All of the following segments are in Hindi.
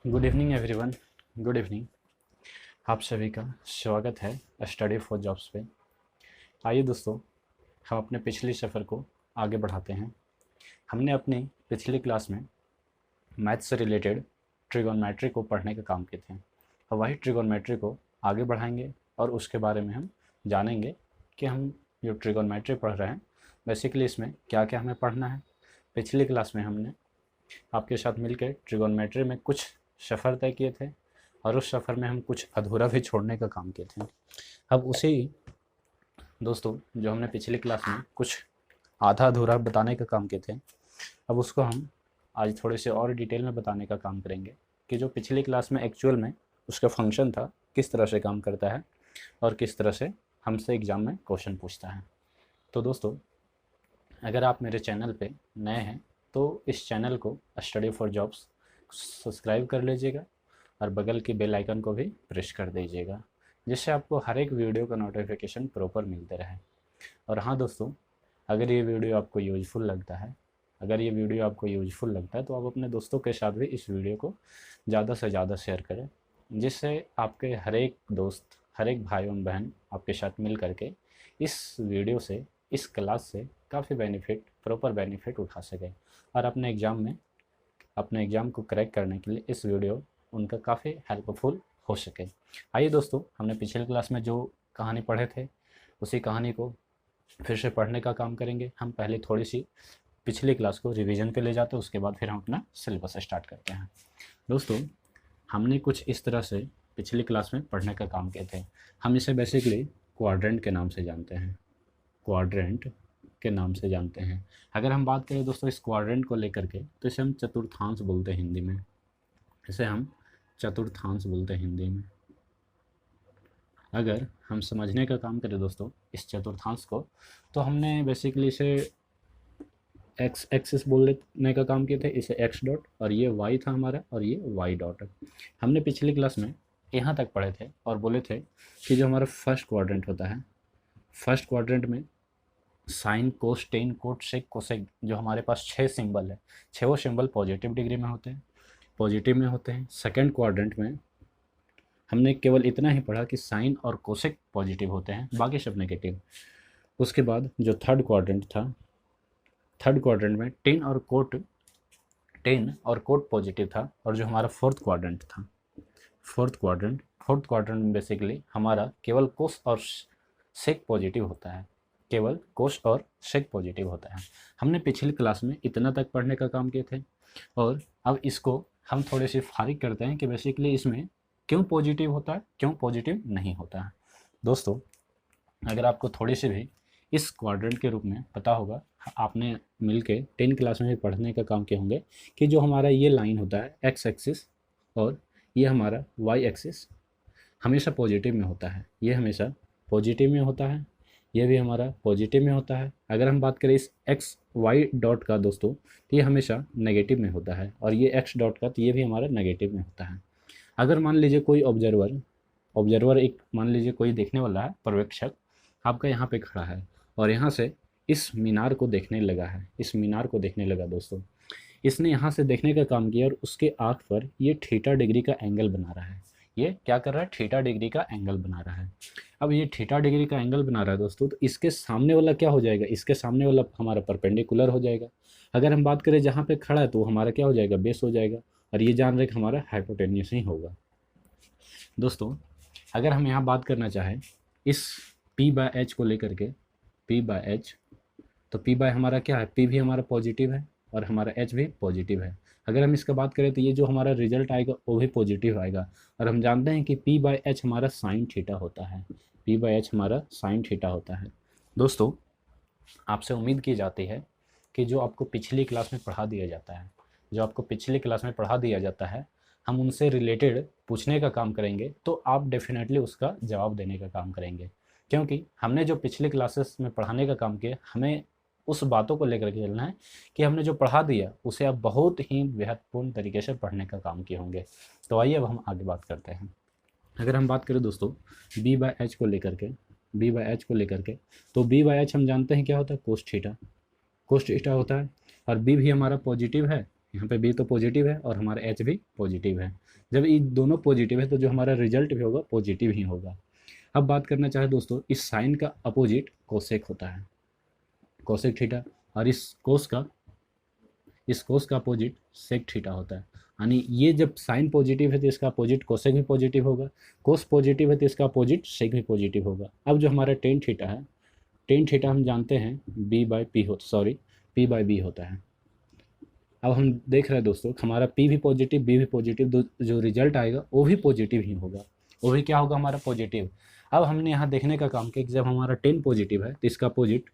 Good evening everyone. Good evening. आप सभी का स्वागत है स्टडी फॉर जॉब्स पे। आइए दोस्तों, हम अपने पिछले सफ़र को आगे बढ़ाते हैं। हमने अपनी पिछली क्लास में मैथ से रिलेटेड ट्रिगोनमेट्री को पढ़ने का काम किए थे। अब वही ट्रिगोनमेट्री को आगे बढ़ाएंगे और उसके बारे में हम जानेंगे कि हम जो ट्रिगोनमेट्री पढ़ रहे हैं बेसिकली इसमें क्या क्या हमें पढ़ना है। पिछली क्लास में हमने आपके साथ मिलकर ट्रिगोनमेट्री में कुछ सफ़र तय किए थे और उस सफ़र में हम कुछ अधूरा भी छोड़ने का काम किए थे। अब उसे दोस्तों जो हमने पिछली क्लास में कुछ आधा अधूरा बताने का काम किए थे, अब उसको हम आज थोड़े से और डिटेल में बताने का काम करेंगे कि जो पिछली क्लास में एक्चुअल में उसका फंक्शन था किस तरह से काम करता है और किस तरह से हमसे एग्ज़ाम में क्वेश्चन पूछता है। तो दोस्तों, अगर आप मेरे चैनल पे नए हैं तो इस चैनल को स्टडी फॉर जॉब्स सब्सक्राइब कर लीजिएगा और बगल की बेल आइकन को भी प्रेस कर दीजिएगा, जिससे आपको हर एक वीडियो का नोटिफिकेशन प्रॉपर मिलते रहे। और हाँ दोस्तों, अगर ये वीडियो आपको यूज़फुल लगता है तो आप अपने दोस्तों के साथ भी इस वीडियो को ज़्यादा से ज़्यादा शेयर करें, जिससे आपके हर एक दोस्त, हर एक भाई एवं बहन आपके साथ मिल करके इस वीडियो से, इस क्लास से काफ़ी प्रॉपर बेनिफिट उठा सके और अपने एग्ज़ाम को क्रैक करने के लिए इस वीडियो उनका काफ़ी हेल्पफुल हो सके। आइए दोस्तों, हमने पिछले क्लास में जो कहानी पढ़े थे उसी कहानी को फिर से पढ़ने का काम करेंगे। हम पहले थोड़ी सी पिछली क्लास को रिवीजन पे ले जाते हैं, उसके बाद फिर हम अपना सिलेबस स्टार्ट करते हैं। दोस्तों, हमने कुछ इस तरह से पिछली क्लास में पढ़ने का काम किए थे। हम इसे बेसिकली क्वाड्रेंट के नाम से जानते हैं। क्वाड्रेंट के नाम से जानते हैं। अगर हम बात करें दोस्तों इस क्वाड्रेंट को लेकर के, तो इसे हम चतुर्थांश बोलते हैं हिंदी में। इसे हम चतुर्थांश बोलते हैं हिंदी में। अगर हम समझने का काम करें दोस्तों इस चतुर्थांश को, तो हमने बेसिकली इसे एक्स एक्सिस बोलने का काम किए थे, इसे एक्स डॉट, और ये वाई था हमारा और ये वाई डॉट। हमने पिछली क्लास में यहाँ तक पढ़े थे और बोले थे कि जो हमारा फर्स्ट क्वाड्रेंट होता है, फर्स्ट क्वाड्रेंट में sign, cos, tan, cot, sec, cosec, जो हमारे पास 6 सिंबल है, 6 सिंबल पॉजिटिव डिग्री में होते हैं, सेकंड क्वाड्रेंट में हमने केवल इतना ही पढ़ा कि साइन और कोसेक पॉजिटिव होते हैं, बाकी सब नेगेटिव। उसके बाद जो थर्ड क्वाड्रेंट था, थर्ड क्वाड्रेंट में टेन और कोट पॉजिटिव था। और जो हमारा फोर्थ क्वाड्रेंट था, फोर्थ क्वाड्रेंट में बेसिकली हमारा केवल कोस और सेक पॉजिटिव होता है, केवल कोस और सेक पॉजिटिव होता है। हमने पिछली क्लास में इतना तक पढ़ने का काम किए थे और अब इसको हम थोड़े से फारिग करते हैं कि बेसिकली इसमें क्यों पॉजिटिव होता है, क्यों पॉजिटिव नहीं होता है। दोस्तों, अगर आपको थोड़ी सी भी इस क्वाड्रेंट के रूप में पता होगा, आपने मिलके 10 क्लास में भी पढ़ने का काम किए होंगे कि जो हमारा ये लाइन होता है एक्स एक्सिस और ये हमारा वाई एक्सिस हमेशा पॉजिटिव में होता है, ये हमेशा पॉजिटिव में होता है, ये भी हमारा पॉजिटिव में होता है। अगर हम बात करें इस एक्स वाई डॉट का दोस्तों, तो ये हमेशा नेगेटिव में होता है, और ये एक्स डॉट का तो ये भी हमारा नेगेटिव में होता है। अगर मान लीजिए कोई ऑब्जर्वर एक मान लीजिए कोई देखने वाला है, पर्यवेक्षक आपका यहाँ पे खड़ा है और यहाँ से इस मीनार को देखने लगा दोस्तों। इसने यहाँ से देखने का काम किया और उसके आँख पर ये थीटा डिग्री का एंगल बना रहा है। ये क्या कर रहा है? थीटा डिग्री का एंगल बना रहा है। अब ये थीटा डिग्री का एंगल बना रहा है दोस्तों, तो इसके सामने वाला क्या हो जाएगा? इसके सामने वाला हमारा परपेंडिकुलर हो जाएगा। अगर हम बात करें जहाँ पे खड़ा है तो हमारा क्या हो जाएगा? बेस हो जाएगा, और ये जान रहे कि हमारा हाइपोटेन्यूस ही होगा। दोस्तों, अगर हम यहाँ बात करना चाहें इस P बाय एच को लेकर के, P बाय एच, तो P बाय हमारा क्या है? P भी हमारा पॉजिटिव है और हमारा H भी पॉजिटिव है। अगर हम इसका बात करें तो ये जो हमारा रिजल्ट आएगा वो भी पॉजिटिव आएगा, और हम जानते हैं कि P बाय एच हमारा साइन थीटा होता है, P बाय एच हमारा साइन थीटा होता है। दोस्तों, आपसे उम्मीद की जाती है कि जो आपको पिछली क्लास में पढ़ा दिया जाता है, हम उनसे रिलेटेड पूछने का काम करेंगे, तो आप डेफिनेटली उसका जवाब देने का काम करेंगे, क्योंकि हमने जो पिछले क्लासेस में पढ़ाने का काम किया, हमें उस बातों को लेकर के चलना है कि हमने जो पढ़ा दिया उसे आप बहुत ही बेहतरपूर्ण तरीके से पढ़ने का काम किए होंगे। तो आइए अब हम आगे बात करते हैं। अगर हम बात करें दोस्तों B बाय एच को लेकर के, तो B बाय एच हम जानते हैं क्या होता है? कोस थीटा होता है, और B भी हमारा पॉजिटिव है, यहाँ पे बी तो पॉजिटिव है और हमारा एच भी पॉजिटिव है। जब ये दोनों पॉजिटिव है तो जो हमारा रिजल्ट भी होगा पॉजिटिव ही होगा। अब बात करना चाहे दोस्तों, इस साइन का अपोजिट कोसेक होता है, कोसेक थीटा, और इस कोस का अपोजिट सेक थीटा होता है। यानी ये जब साइन पॉजिटिव है तो इसका अपोजिट कोसेक भी पॉजिटिव होगा, कोस पॉजिटिव है तो इसका अपोजिट सेक भी पॉजिटिव होगा। अब जो हमारा टेन थीटा है, टेन थीटा हम जानते हैं पी बाई बी होता है। अब हम देख रहे हैं दोस्तों, हमारा पी भी पॉजिटिव बी भी पॉजिटिव, जो रिजल्ट आएगा वो भी पॉजिटिव ही होगा, वो भी क्या होगा हमारा पॉजिटिव। अब हमने यहाँ देखने का काम किया कि जब हमारा टेन पॉजिटिव है तो इसका अपोजिट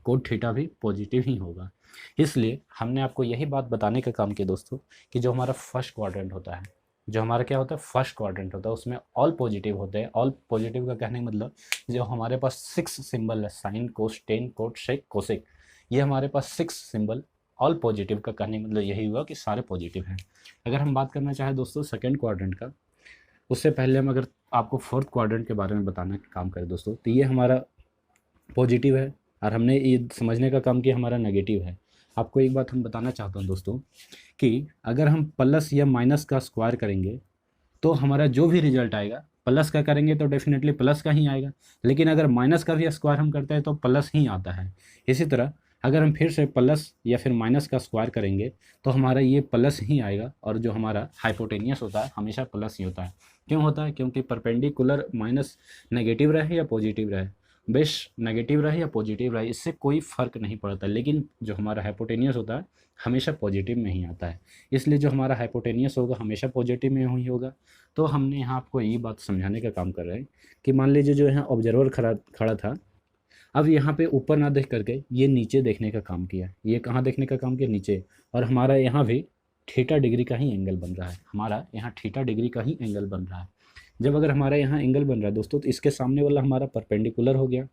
कोट थीटा भी पॉजिटिव ही होगा। इसलिए हमने आपको यही बात बताने का काम किया दोस्तों कि जो हमारा फर्स्ट क्वाड्रेंट होता है, जो हमारा क्या होता है फर्स्ट क्वाड्रेंट होता है, उसमें ऑल पॉजिटिव होते हैं। ऑल पॉजिटिव का कहने का मतलब जो हमारे पास 6 सिंबल है, sine cos tan cot sec cosec, ये हमारे पास 6 सिंबल ऑल पॉजिटिव का कहने का मतलब यही हुआ कि सारे पॉजिटिव हैं। अगर हम बात करना चाहें दोस्तों सेकेंड क्वाड्रेंट का, उससे पहले हम अगर आपको फोर्थ क्वाड्रेंट के बारे में बताने का काम करें दोस्तों, तो ये हमारा पॉजिटिव है और हमने ये समझने का काम किया हमारा नेगेटिव है। आपको एक बात हम बताना चाहता हूँ दोस्तों कि अगर हम प्लस या माइनस का स्क्वायर करेंगे तो हमारा जो भी रिजल्ट आएगा, प्लस का करेंगे तो डेफिनेटली प्लस का ही आएगा, लेकिन अगर माइनस का भी स्क्वायर हम करते हैं तो प्लस ही आता है। इसी तरह अगर हम फिर से प्लस या फिर माइनस का स्क्वायर करेंगे तो हमारा ये प्लस ही आएगा, और जो हमारा हाइपोटेनियस होता है हमेशा प्लस ही होता है। क्यों होता है? क्योंकि परपेंडिकुलर माइनस नेगेटिव रहे या पॉजिटिव रहे, बेस नेगेटिव रहे या पॉजिटिव रहे, इससे कोई फ़र्क नहीं पड़ता, लेकिन जो हमारा हाइपोटेनियस होता है हमेशा पॉजिटिव में ही आता है। इसलिए जो हमारा हाइपोटेनियस होगा हमेशा पॉजिटिव में ही होगा। तो हमने यहाँ आपको यही बात समझाने का काम कर रहे हैं कि मान लीजिए जो यहाँ ऑब्जर्वर खड़ा था, अब यहाँ पे ऊपर ना देख करके ये नीचे देखने का काम किया। ये कहाँ देखने का काम किया? नीचे। और हमारा यहाँ भी थीटा डिग्री का ही एंगल बन रहा है, हमारा यहाँ थीटा डिग्री का ही एंगल बन रहा है। जब अगर हमारा यहाँ एंगल बन रहा है दोस्तों, तो इसके सामने वाला हमारा परपेंडिकुलर हो गया।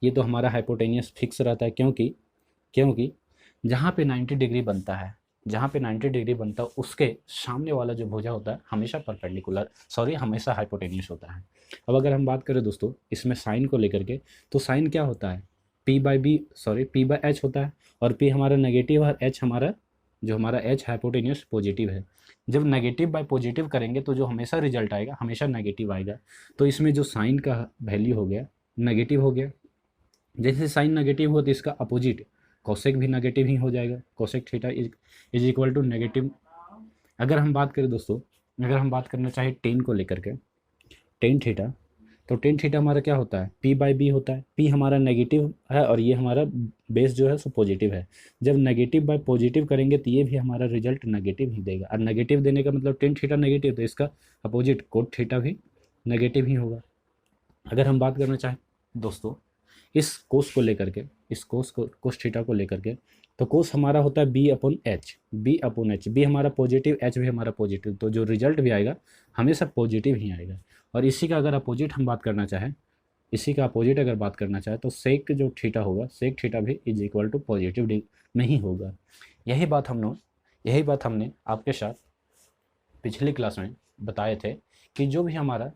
ये तो हमारा हाइपोटेनियस फिक्स रहता है, क्योंकि जहाँ पे 90 डिग्री बनता है, जहाँ पे 90 डिग्री बनता है उसके सामने वाला जो भुजा होता है हमेशा हाइपोटेनियस होता है। अब अगर हम बात करें दोस्तों इसमें साइन को लेकर के, तो साइन क्या होता है? पी बाई एच होता है, और पी हमारा नेगेटिव और एच हमारा जो हमारा एच हाइपोटेनियस पॉजिटिव है। जब नेगेटिव बाय पॉजिटिव करेंगे तो जो हमेशा रिजल्ट आएगा हमेशा नेगेटिव आएगा। तो इसमें जो साइन का वैल्यू हो गया नेगेटिव हो गया। जैसे साइन नेगेटिव हो तो इसका अपोजिट कोसेक भी नेगेटिव ही हो जाएगा, cosec theta is equal to negative. अगर हम बात करें दोस्तों, अगर हम बात करना चाहे टेन को लेकर के, टेन थीटा, तो टेन थीटा हमारा क्या होता है? पी बाई बी होता है। पी हमारा नेगेटिव है और ये हमारा बेस जो है सो पॉजिटिव है। जब नेगेटिव बाय पॉजिटिव करेंगे तो ये भी हमारा रिजल्ट नेगेटिव ही देगा, और नेगेटिव देने का मतलब टेन थीटा नेगेटिव तो इसका अपोजिट कोट थीटा भी नेगेटिव ही होगा। अगर हम बात करना चाहें दोस्तों इस कोस को लेकर के, इस कोस थीटा को लेकर के, तो कोस हमारा होता है बी अपॉन एच। बी हमारा पॉजिटिव, एच भी हमारा पॉजिटिव, तो जो रिजल्ट भी आएगा हमेशा पॉजिटिव ही आएगा। और इसी का अगर अपोजिट हम बात करना चाहें, इसी का अपोजिट अगर बात करना चाहें तो सेक जो थीटा होगा, सेक थीटा भी इज इक्वल टू पॉजिटिव नहीं होगा। यही बात हमने आपके साथ पिछली क्लास में बताए थे कि जो भी हमारा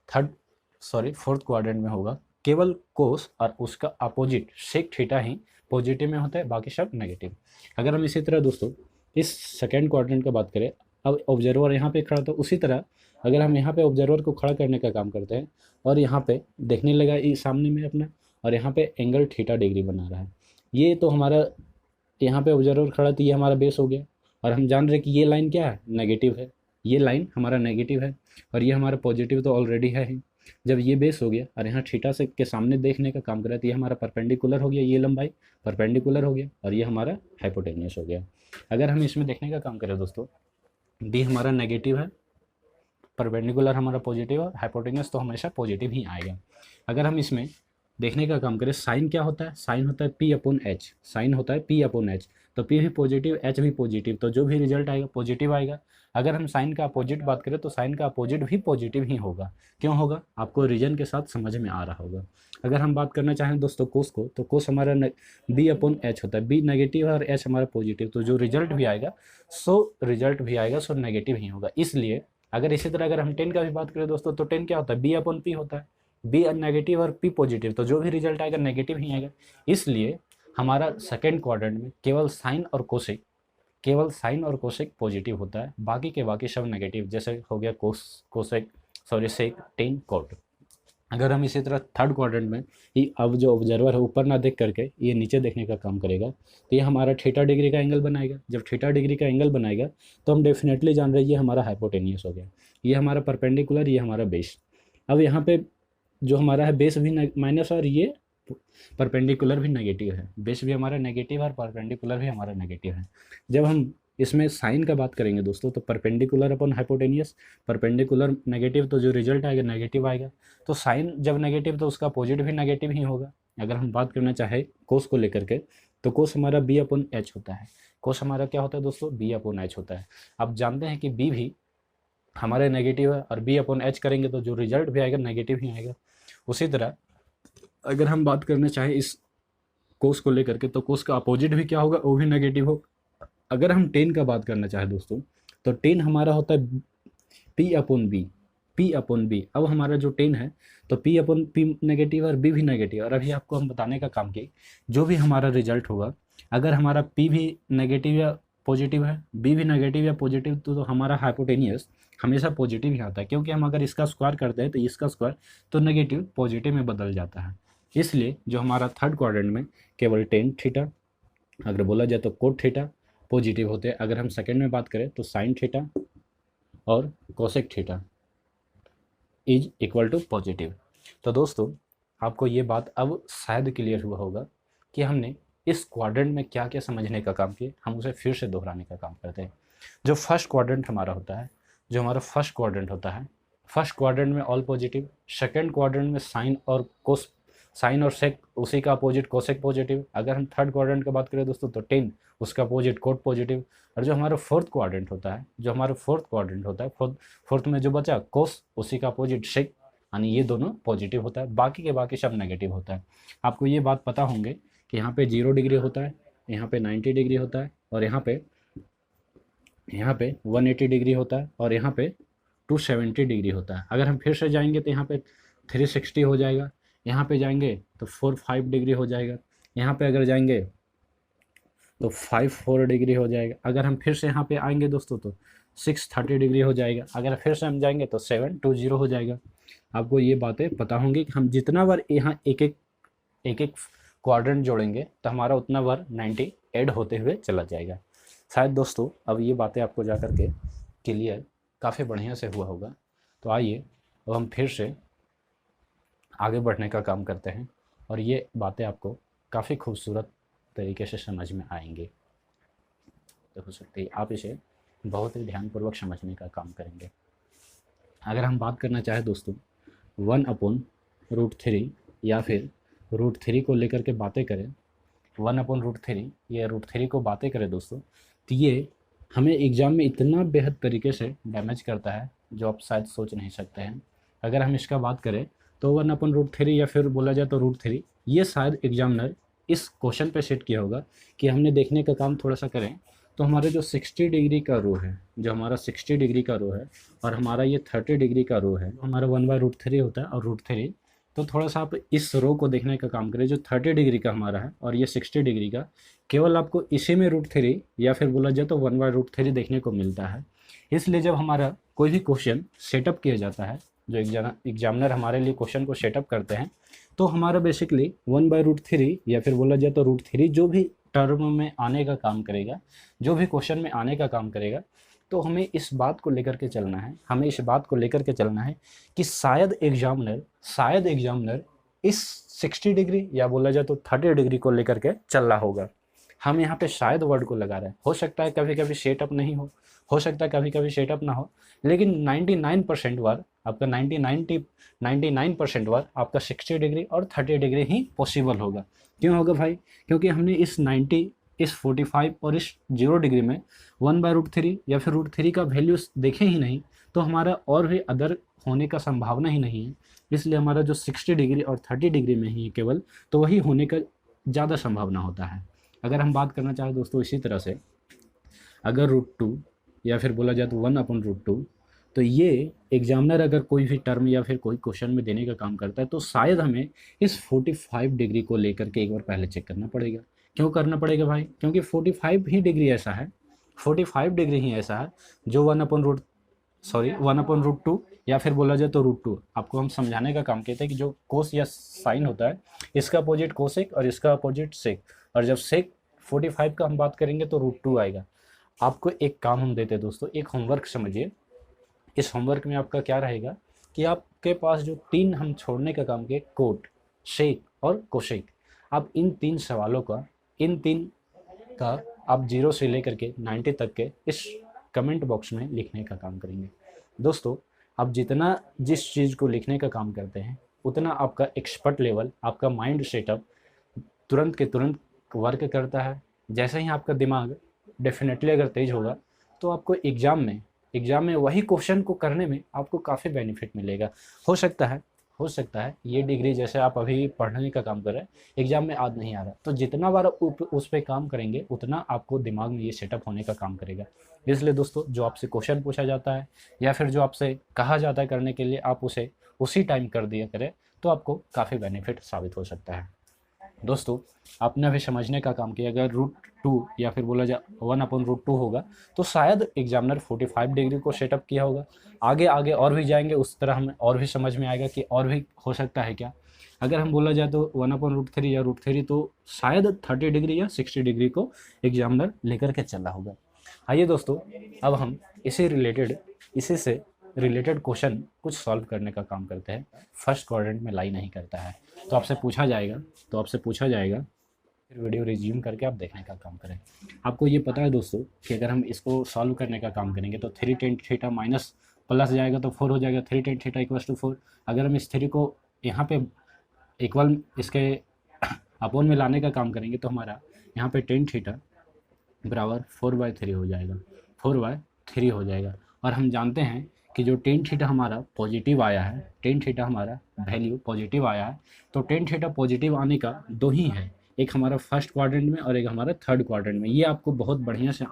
फोर्थ क्वाड्रेंट में होगा केवल कोस और उसका अपोजिट सेक थीटा ही पॉजिटिव में होता है, बाकी सब नेगेटिव। अगर हम इसी तरह दोस्तों इस सेकेंड क्वाड्रेंट का बात करें, अब ऑब्जर्वर यहाँ पे खड़ा, तो उसी तरह अगर हम यहाँ पे ऑब्जर्वर को खड़ा करने का काम करते हैं और यहाँ पे देखने लगा इस सामने में अपना, और यहाँ पे एंगल थीटा डिग्री बना रहा है, ये तो हमारा यहाँ पे ऑब्जर्वर खड़ा तो ये हमारा बेस हो गया। और हम जान रहे कि ये लाइन क्या है? नेगेटिव है, ये लाइन हमारा नेगेटिव है और ये हमारा पॉजिटिव तो ऑलरेडी है ही। जब ये बेस हो गया और यहाँ थीटा से के सामने देखने का काम कर रहा है तो ये हमारा परपेंडिकुलर हो गया, ये लंबाई परपेंडिकुलर हो गया और ये हमारा हाइपोटेनियस हो गया। अगर हम इसमें देखने का काम करें दोस्तों, बी हमारा नेगेटिव है, परपेंडिकुलर हमारा पॉजिटिव है, हाइपोटेनियस तो हमेशा पॉजिटिव ही आएगा। अगर हम इसमें देखने का काम करें, साइन क्या होता है? साइन होता है पी अपॉन एच, साइन होता है पी अपॉन एच, तो पी भी पॉजिटिव एच भी पॉजिटिव, तो जो भी रिजल्ट आएगा पॉजिटिव आएगा। अगर हम साइन का अपोजिट बात करें तो साइन का अपोजिट भी पॉजिटिव ही होगा। क्यों होगा? आपको रीजन के साथ समझ में आ रहा होगा। अगर हम बात करना चाहें दोस्तों कोस को, तो कोस हमारा बी अपॉन एच होता है, बी नेगेटिव और एच हमारा पॉजिटिव, तो जो रिजल्ट भी आएगा सो नेगेटिव ही होगा। इसलिए अगर इसी तरह अगर हम 10 का भी बात करें दोस्तों, तो 10 क्या होता है? बी अपॉन पी होता है, बी नेगेटिव और पी पॉजिटिव, तो जो भी रिजल्ट आएगा नेगेटिव ही आएगा। इसलिए हमारा सेकेंड क्वाड्रेंट में केवल साइन और कोसेक केवल साइन और कोसेक पॉजिटिव होता है, बाकी के बाकी सब नेगेटिव, जैसे हो गया cosec sorry sec tan cot. अगर हम इसी तरह थर्ड क्वाड्रेंट में अब जो ऑब्जर्वर है ऊपर ना देख करके ये नीचे देखने का काम करेगा, तो ये हमारा थीटा डिग्री का एंगल बनाएगा। जब थीटा डिग्री का एंगल बनाएगा तो हम डेफिनेटली जान रहे हैं ये हमारा हाइपोटेनियस हो गया, ये हमारा परपेंडिकुलर, ये हमारा बेस। अब यहाँ पे जो हमारा है बेस भी माइनस और ये परपेंडिकुलर भी नेगेटिव है, बेस भी हमारा नेगेटिव है और परपेंडिकुलर भी हमारा नेगेटिव है। जब हम इसमें साइन का बात करेंगे दोस्तों, तो perpendicular upon hypotenuse, perpendicular negative तो जो रिजल्ट आएगा नेगेटिव आएगा, तो साइन जब नेगेटिव तो उसका अपोजिट भी नेगेटिव ही होगा। अगर हम बात करना चाहे कोस को लेकर के, तो कोस हमारा बी अपॉन एच होता है। कोस हमारा क्या होता है दोस्तों, बी अपॉन एच होता है। आप जानते हैं कि बी भी हमारे नेगेटिव है और बी अपॉन एच करेंगे तो जो रिजल्ट भी आएगा नेगेटिव ही आएगा। उसी तरह अगर हम बात करना चाहें इस कोस को लेकर के, तो कोस का अपोजिट भी क्या होगा, वो भी नेगेटिव हो। अगर हम टेन का बात करना चाहें दोस्तों, तो टेन हमारा होता है P upon B, P upon B. अब हमारा जो टेन है तो पी अपॉन पी नेगेटिव और बी भी नेगेटिव। और अभी आपको हम बताने का काम किए, जो भी हमारा रिजल्ट होगा, अगर हमारा पी भी नेगेटिव या पॉजिटिव है, बी भी नेगेटिव या पॉजिटिव, तो हमारा हाइपोटेनियस हमेशा पॉजिटिव ही आता है, क्योंकि हम अगर इसका स्क्वायर करते हैं तो इसका स्क्वायर तो नेगेटिव पॉजिटिव में बदल जाता है। इसलिए जो हमारा थर्ड क्वाड्रेंट में केवल टेन थीटा, अगर बोला जाए तो कोट थीटा पॉजिटिव होते हैं। अगर हम सेकंड में बात करें तो साइन थीटा और cosec theta is equal to positive. तो दोस्तों आपको ये बात अब शायद क्लियर हुआ होगा कि हमने इस क्वाड्रेंट में क्या क्या समझने का काम किया। हम उसे फिर से दोहराने का काम करते हैं। जो फर्स्ट क्वाड्रेंट हमारा होता है, जो हमारा फर्स्ट क्वाड्रेंट होता है, फर्स्ट क्वाड्रेंट में ऑल पॉजिटिव, सेकंड क्वाड्रेंट में साइन और कोस, साइन और सेक उसी का अपोजिट कोसेक पॉजिटिव। अगर हम थर्ड क्वाड्रेंट की बात करें दोस्तों तो टेन उसका अपोजिट कोट पॉजिटिव। और जो हमारा फोर्थ क्वाड्रेंट होता है, जो हमारा फोर्थ क्वाड्रेंट होता है, फोर्थ में जो बचा कोस उसी का अपोजिट सेक, यानी ये दोनों पॉजिटिव होता है, बाकी के बाकी सब नेगेटिव होता है। आपको ये बात पता होंगे कि यहाँ पे 0 डिग्री होता है, यहाँ पे 90 डिग्री होता है, और यहाँ पे 180 डिग्री होता है, और यहाँ पे 270 डिग्री होता है। अगर हम फिर से जाएंगे तो यहाँ पे 360 हो जाएगा, यहाँ पे जाएंगे तो 45 डिग्री हो जाएगा, यहाँ पे अगर जाएंगे तो 54 डिग्री हो जाएगा। अगर हम फिर से यहाँ पे आएंगे दोस्तों तो 630 डिग्री हो जाएगा। अगर फिर से हम जाएंगे तो 720 हो जाएगा। आपको ये बातें पता होंगी कि हम जितना बार यहाँ एक एक क्वाड्रेंट जोड़ेंगे तो हमारा उतना बार 90 ऐड होते हुए चला जाएगा। शायद दोस्तों अब ये बातें आपको जा कर के क्लियर काफ़ी बढ़िया से हुआ होगा। तो आइए अब हम फिर से आगे बढ़ने का काम करते हैं और ये बातें आपको काफ़ी खूबसूरत तरीके से समझ में आएंगे। तो हो सकती है आप इसे बहुत ही ध्यानपूर्वक समझने का काम करेंगे। अगर हम बात करना चाहें दोस्तों 1/√3 या फिर √3 को लेकर के बातें करें, 1/√3 या √3 को बातें करें दोस्तों, तो ये हमें एग्ज़ाम में इतना बेहद तरीके से डैमेज करता है जो आप शायद सोच नहीं सकते हैं। अगर हम इसका बात करें तो 1/√3 या फिर बोला जाए तो √3, ये शायद एग्जामिनर इस क्वेश्चन पे सेट किया होगा कि हमने देखने का काम थोड़ा सा करें तो हमारे जो 60 डिग्री का रो है, जो हमारा 60 डिग्री का रो है और हमारा ये 30 डिग्री का रो है, हमारा 1/√3 होता है और √3, तो थोड़ा सा आप इस रो को देखने का काम करें जो 30 डिग्री का हमारा है और ये 60 डिग्री का, केवल आपको इसी में √3 या फिर बोला जाए तो 1/√3 देखने को मिलता है। इसलिए जब हमारा कोई भी क्वेश्चन सेटअप किया जाता है, जो एग्जामिनर हमारे लिए क्वेश्चन को सेटअप करते हैं, तो हमारा बेसिकली 1/√3 या फिर बोला जाए तो √3 जो भी टर्म में आने का काम करेगा, जो भी क्वेश्चन में आने का काम करेगा, तो हमें इस बात को लेकर के चलना है, हमें इस बात को लेकर के चलना है कि शायद एग्जामिनर इस 60 डिग्री या बोला जाए तो 30 डिग्री को लेकर के चल रहा होगा। हम यहाँ पे शायद वर्ड को लगा रहे हैं। हो सकता है कभी कभी सेटअप नहीं हो सकता है कभी कभी सेटअप ना हो, लेकिन 99% बार आपका 99% बार आपका 60 डिग्री और 30 डिग्री ही पॉसिबल होगा। क्यों होगा भाई? क्योंकि हमने इस 90, इस 45 और इस 0 डिग्री में 1/√3 या फिर √3 का वैल्यू देखे ही नहीं, तो हमारा और भी अदर होने का संभावना ही नहीं है। इसलिए हमारा जो 60 डिग्री और 30 डिग्री में ही केवल, तो वही होने का ज़्यादा संभावना होता है। अगर हम बात करना चाहें दोस्तों इसी तरह से, अगर √2 या फिर बोला जाए तो 1/√2, तो ये एग्जामिनर अगर कोई भी टर्म या फिर कोई क्वेश्चन में देने का काम करता है तो शायद हमें इस 45 डिग्री को लेकर के एक बार पहले चेक करना पड़ेगा। क्यों करना पड़ेगा भाई? क्योंकि 45 ही डिग्री ऐसा है, 45 डिग्री ही ऐसा है जो 1/√2 या फिर बोला जाए तो √2। आपको हम समझाने का काम कहते हैं कि जो कोस या साइन होता है, इसका अपोजिट कोसेक और इसका अपोजिट सेक, और जब सेक 45 का हम बात करेंगे तो √2 आएगा। आपको एक काम हम देते हैं दोस्तों, एक होमवर्क समझिए। इस होमवर्क में आपका क्या रहेगा कि आपके पास जो 3 हम छोड़ने का काम किए, कोट, शेक और कोशेक, आप इन 3 सवालों का, इन 3 का आप 0 से लेकर के 90 तक के इस कमेंट बॉक्स में लिखने का काम करेंगे। दोस्तों, आप जितना जिस चीज़ को लिखने का काम करते हैं, उतना आपका एक्सपर्ट लेवल, आपका माइंड सेटअप तुरंत के तुरंत वर्क करता है। जैसे ही आपका दिमाग डेफिनेटली अगर तेज होगा तो आपको एग्ज़ाम में वही क्वेश्चन को करने में आपको काफ़ी बेनिफिट मिलेगा। हो सकता है ये डिग्री जैसे आप अभी पढ़ने का काम कर रहे हैं, एग्ज़ाम में आज नहीं आ रहा, तो जितना बार उस पर काम करेंगे उतना आपको दिमाग में ये सेटअप होने का काम करेगा। इसलिए दोस्तों, जो आपसे क्वेश्चन पूछा जाता है या फिर जो आपसे कहा जाता है करने के लिए, आप उसे उसी टाइम कर दिया करें, तो आपको काफ़ी बेनिफिट साबित हो सकता है। दोस्तों, आपने अभी समझने का काम किया, अगर √2 या फिर बोला जाए 1/√2 होगा तो शायद एग्जामिनर 45 डिग्री को सेटअप किया होगा। आगे आगे और भी जाएंगे, उस तरह हमें और भी समझ में आएगा कि और भी हो सकता है क्या। अगर हम बोला जाए तो 1/√3 या √3 तो शायद 30 डिग्री या 60 डिग्री को एग्जामिनर लेकर के चला होगा। आइए दोस्तों, अब हम इसी से रिलेटेड क्वेश्चन कुछ सॉल्व करने का काम करते हैं। फर्स्ट क्वाड्रेंट में लाई नहीं करता है तो आपसे पूछा जाएगा, फिर वीडियो रिज्यूम करके आप देखने का काम करें। आपको ये पता है दोस्तों कि अगर हम इसको सॉल्व करने का काम करेंगे तो 3 tan थीटा माइनस प्लस जाएगा तो 4 हो जाएगा, 3 tan थीटा इक्वल्स टू 4। अगर हम इस 3 को यहाँ पे इक्वल इसके अपोन में लाने का काम करेंगे तो हमारा यहाँ पे tan थीटा बराबर 4/3 हो जाएगा, 4/3 हो जाएगा। और हम जानते हैं कि जो tan थीटा हमारा पॉजिटिव आया है, tan थीटा हमारा वैल्यू पॉजिटिव आया है, तो tan थीटा पॉजिटिव आने का 2 ही है, एक हमारा फर्स्ट क्वाड्रेंट में और एक हमारा थर्ड क्वाड्रेंट में। ये आपको बहुत बढ़िया से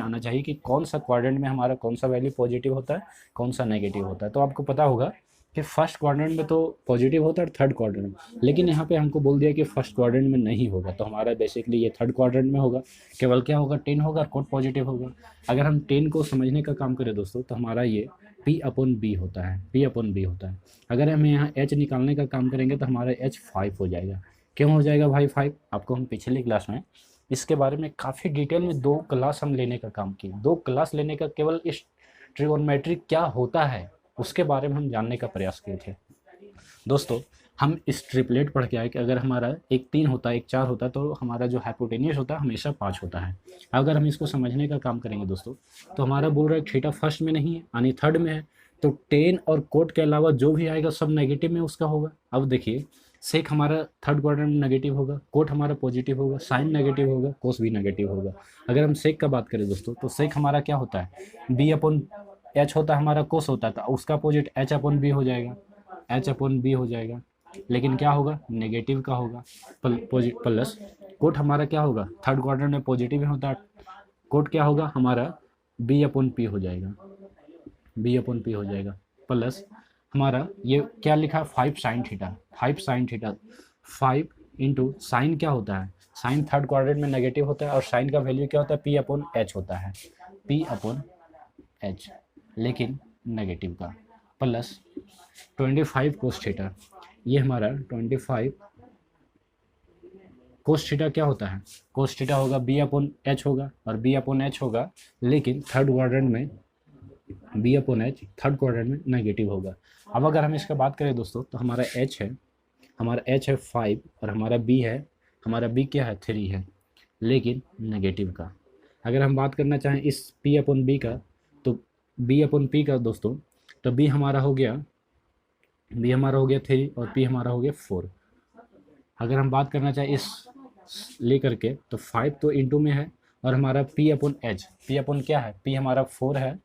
आना चाहिए कि कौन सा क्वाड्रेंट में हमारा कौन सा वैल्यू पॉजिटिव होता है, कौन सा नेगेटिव होता है। तो आपको पता होगा कि फर्स्ट क्वाड्रेंट में तो पॉजिटिव होता है, थर्ड क्वाड्रेंट में, लेकिन यहाँ पे हमको बोल दिया कि फर्स्ट क्वाड्रेंट में नहीं होगा, तो हमारा बेसिकली ये थर्ड क्वाड्रेंट में होगा। केवल क्या होगा, 10 होगा और कोट पॉजिटिव होगा। अगर हम 10 को समझने का काम करें दोस्तों तो हमारा ये P/B होता है। अगर हम यहाँ H निकालने का काम करेंगे तो हमारा H 5 हो जाएगा। क्यों हो जाएगा भाई 5? आपको हम पिछली क्लास में इसके बारे में काफ़ी डिटेल में 2 क्लास हम लेने का काम किए। 2 क्लास लेने का केवल इस ट्रिगोनोमेट्री क्या होता है उसके बारे में हम जानने का प्रयास किए थे। दोस्तों, हम इस ट्रिपलेट पढ़ के आए कि अगर हमारा एक 3 होता है, एक 4 होता है, तो हमारा जो हाइपोटेन्यूस होता है हमेशा 5 होता है। अगर हम इसको समझने का काम करेंगे दोस्तों तो हमारा बोल रहा है थीटा फर्स्ट में नहीं है यानी थर्ड में है, तो tan और कोट के अलावा जो भी आएगा सब नेगेटिव में उसका होगा। अब देखिए, सेक हमारा थर्ड क्वाड्रेंट में नेगेटिव होगा, कोट हमारा पॉजिटिव होगा, साइन नेगेटिव होगा, कोस भी नेगेटिव होगा। अगर हम सेक का बात करें दोस्तों तो सेक हमारा क्या होता है, B/H होता है, हमारा कोस होता है, तो उसका अपोजिट H/B हो जाएगा, लेकिन क्या होगा, नेगेटिव का होगा। प्लस कोट हमारा क्या होगा, थर्ड क्वाड्रेंट में पॉजिटिव होता है, कोट क्या होगा हमारा B/P हो जाएगा, प्लस हमारा ये क्या लिखा, 5 sin थीटा। 5 इंटू साइन क्या होता है, साइन थर्ड क्वाड्रेंट में नेगेटिव होता है और साइन का वैल्यू क्या होता है, P/H होता है, P/H लेकिन नेगेटिव का, प्लस 25 कोस थीटा। ये हमारा 25 कोस थीटा क्या होता है, कोस थीटा होगा B/H होगा, और B/H होगा लेकिन थर्ड क्वाड्रेंट में B/H थर्ड क्वाड्रेंट में नेगेटिव होगा। अब अगर हम इसका बात करें दोस्तों तो हमारा H है 5 और हमारा B क्या है, 3 है लेकिन नेगेटिव का। अगर हम बात करना चाहें इस P/B का, तो B/P का दोस्तों, तो B हमारा हो गया 3 और P हमारा हो गया 4। अगर हम बात करना चाहें इस लेकर के तो 5 तो इंटू में है और हमारा P/H, क्या है, P हमारा 4 है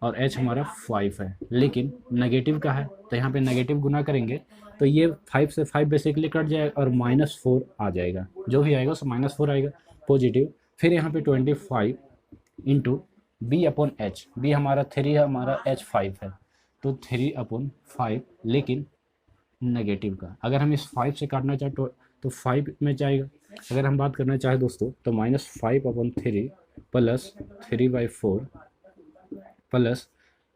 और H हमारा 5 है लेकिन नेगेटिव का है, तो यहाँ पे नेगेटिव गुना करेंगे तो ये 5 से 5 बेसिकली कट जाएगा और -4 आ जाएगा, जो भी आएगा उसमें -4 आएगा पॉजिटिव। फिर यहाँ पे 25 इंटू B/H, B हमारा 3 है, हमारा H 5 है, तो 3/5 लेकिन नेगेटिव का। अगर हम इस 5 से काटना चाहें तो 5 में जाएगा, अगर हम बात करना चाहें दोस्तों तो -5/3 प्लस 3/4 प्लस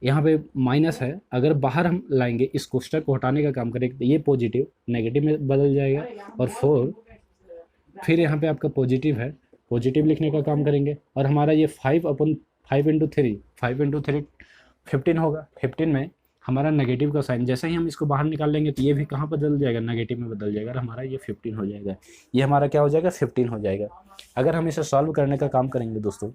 यहाँ पे माइनस है, अगर बाहर हम लाएंगे इस कोष्टक को हटाने का काम करेंगे तो ये पॉजिटिव नेगेटिव में बदल जाएगा, और 4 फिर यहाँ पे आपका पॉजिटिव है, पॉजिटिव लिखने का काम करेंगे, और हमारा ये 5/5 × 3 15 होगा। 15 में हमारा नेगेटिव का साइन, जैसे ही हम इसको बाहर निकाल लेंगे तो ये भी कहाँ बदल जाएगा, नेगेटिव में बदल जाएगा, और हमारा ये 15 हो जाएगा। ये हमारा क्या हो जाएगा, 15 हो जाएगा। अगर हम इसे सॉल्व करने का काम करेंगे दोस्तों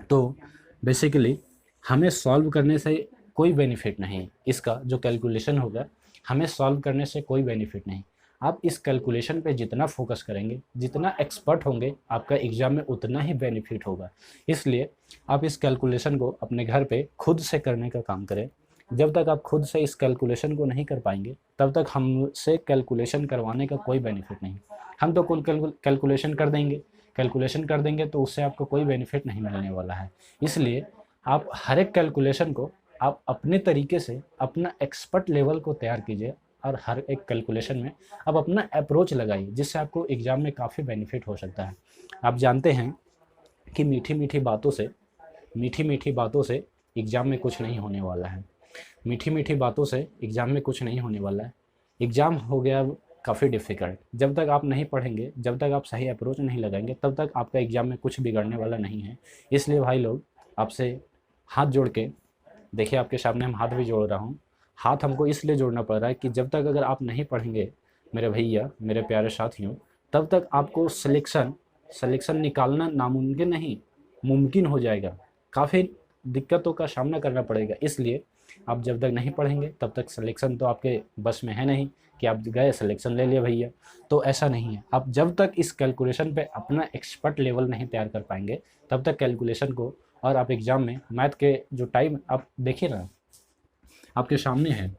तो बेसिकली हमें सॉल्व करने से कोई बेनिफिट नहीं, इसका जो कैलकुलेशन होगा हमें सॉल्व करने से कोई बेनिफिट नहीं। आप इस कैलकुलेशन पे जितना फोकस करेंगे, जितना एक्सपर्ट होंगे, आपका एग्ज़ाम में उतना ही बेनिफिट होगा। इसलिए आप इस कैलकुलेशन को अपने घर पे खुद से करने का काम करें। जब तक आप खुद से इस कैलकुलेशन को नहीं कर पाएंगे तब तक हमसे कैलकुलेशन करवाने का कोई बेनिफिट नहीं। हम तो कुल कैलकुलेशन कर देंगे तो उससे आपको कोई बेनिफिट नहीं मिलने वाला है। इसलिए आप हर एक कैलकुलेशन को आप अपने तरीके से अपना एक्सपर्ट लेवल को तैयार कीजिए, और हर एक कैलकुलेशन में आप अपना अप्रोच लगाइए, जिससे आपको एग्ज़ाम में काफ़ी बेनिफिट हो सकता है। आप जानते हैं कि मीठी मीठी बातों से एग्ज़ाम में कुछ नहीं होने वाला है। मीठी मीठी बातों से एग्ज़ाम में कुछ नहीं होने वाला है। एग्ज़ाम हो गया काफ़ी डिफ़िकल्ट। जब तक आप नहीं पढ़ेंगे, जब तक आप सही अप्रोच नहीं लगाएंगे, तब तक आपका एग्ज़ाम में कुछ बिगड़ने वाला नहीं है। इसलिए भाई लोग, आपसे हाथ जोड़ के देखिए, आपके सामने हम हाथ भी जोड़ रहा हूँ। हाथ हमको इसलिए जोड़ना पड़ रहा है कि जब तक अगर आप नहीं पढ़ेंगे मेरे भैया, मेरे प्यारे साथियों, तब तक आपको सिलेक्शन निकालना नामुमकिन नहीं, मुमकिन हो जाएगा। काफ़ी दिक्कतों का सामना करना पड़ेगा। इसलिए आप जब तक नहीं पढ़ेंगे तब तक सिलेक्शन तो आपके बस में है नहीं कि आप गए सिलेक्शन ले लिए भैया। तो ऐसा नहीं है। आप जब तक इस कैलकुलेशन पे अपना एक्सपर्ट लेवल नहीं तैयार कर पाएंगे तब तक कैलकुलेशन को, और आप एग्ज़ाम में मैथ के जो टाइम आप देखिए ना, आपके सामने है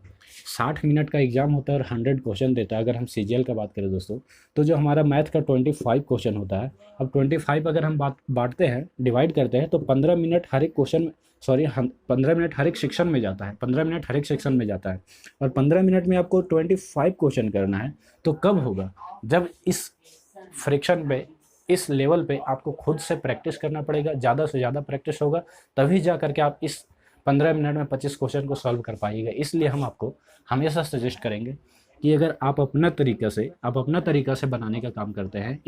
60 मिनट का एग्ज़ाम होता है और 100 क्वेश्चन देता है। अगर हम सीजीएल का बात करें दोस्तों, तो जो हमारा मैथ का 25 क्वेश्चन होता है, अब 25 अगर हम बांटते हैं, डिवाइड करते हैं, तो 15 मिनट हर एक 15 मिनट हर एक सेक्शन में जाता है, 15 मिनट हर एक सेक्शन में जाता है, और 15 मिनट में आपको 25 क्वेश्चन करना है। तो कब होगा, जब इस फ्रैक्शन पे, इस लेवल पे आपको खुद से प्रैक्टिस करना पड़ेगा, ज़्यादा से ज़्यादा प्रैक्टिस होगा, तभी जा करके आप इस 15 मिनट में 25 क्वेश्चन को सॉल्व कर पाइएगा। इसलिए हम आपको हमेशा सजेस्ट करेंगे कि अगर आप अपना तरीका से बनाने का काम करते हैं,